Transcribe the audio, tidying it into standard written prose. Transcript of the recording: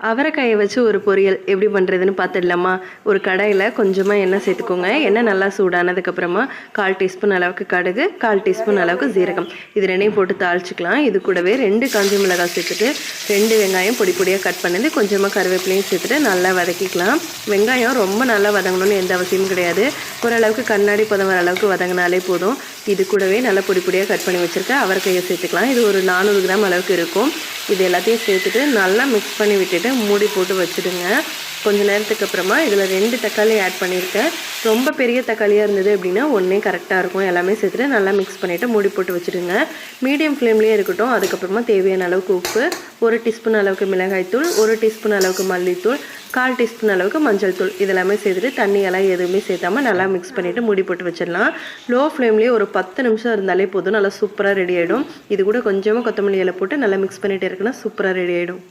அவரைக்காயை வச்சு ஒரு பொரியல் எப்படி பண்ணுறதுன்னு பார்த்துடலாமா. ஒரு கடாயில் கொஞ்சமாக எண்ணெய் சேர்த்துக்கோங்க. எண்ணெய் நல்லா சூடானதுக்கப்புறமா 1/4 டீஸ்பூன் அளவுக்கு கடுகு, 1/4 டீஸ்பூன் அளவுக்கு ஜீரகம், இது ரெண்டையும் போட்டு தாளிச்சிக்கலாம். இது கூடவே 2 காஞ்ச மிளகாய் சேர்த்துட்டு 2 வெங்காயம் பொடி பொடியாக கட் பண்ணது, கொஞ்சமாக கருவேப்பிலையும் சேர்த்துட்டு நல்லா வதக்கிக்கலாம். வெங்காயம் ரொம்ப நல்லா வதங்கணும்னு எந்த அவசியமும் கிடையாது. ஓரளவுக்கு கண்ணாடி பதம் வர அளவுக்கு வதங்கினாலே போதும். இது கூடவே நல்லா பொடி பொடியாக கட் பண்ணி வச்சுருக்க அவரைக்காயை சேர்த்துக்கலாம். இது ஒரு 400 கிராம் அளவுக்கு இருக்கும். இது எல்லாத்தையும் சேர்த்துட்டு நல்லா மிக்ஸ் பண்ணி விட்டுட்டு மூடி போட்டு வச்சுடுங்க. கொஞ்சம் நேரத்துக்கு அப்புறமா இதில் 2 தக்காளி ஆட் பண்ணியிருக்கேன். ரொம்ப பெரிய தக்காளியாக இருந்தது அப்படின்னா ஒன்றே கரெக்டாக இருக்கும். எல்லாமே சேர்த்துட்டு நல்லா மிக்ஸ் பண்ணிவிட்டு மூடி போட்டு வச்சுடுங்க. மீடியம் ஃப்ளேம்லேயே இருக்கட்டும். அதுக்கப்புறமா தேவையான அளவுக்கு உப்பு, 1 டீஸ்பூன் அளவுக்கு மிளகாய்த்தூள், 1 டீஸ்பூன் அளவுக்கு மல்லித்தூள், 1/4 டீஸ்பூன் அளவுக்கு மஞ்சள் தூள், இதெல்லாமே சேர்த்துட்டு தண்ணியெல்லாம் எதுவுமே சேர்த்தாமல் நல்லா மிக்ஸ் பண்ணிவிட்டு மூடி போட்டு வச்சிடலாம். லோ ஃப்ளேம்லேயே ஒரு 10 நிமிஷம் இருந்தாலே போதும். நல்லா சூப்பராக ரெடி ஆகிடும். இது கூட கொஞ்சமாக கொத்தமல்லி இலை போட்டு நல்லா மிக்ஸ் பண்ணிகிட்டே இருக்குன்னா சூப்பராக ரெடி ஆகிடும்.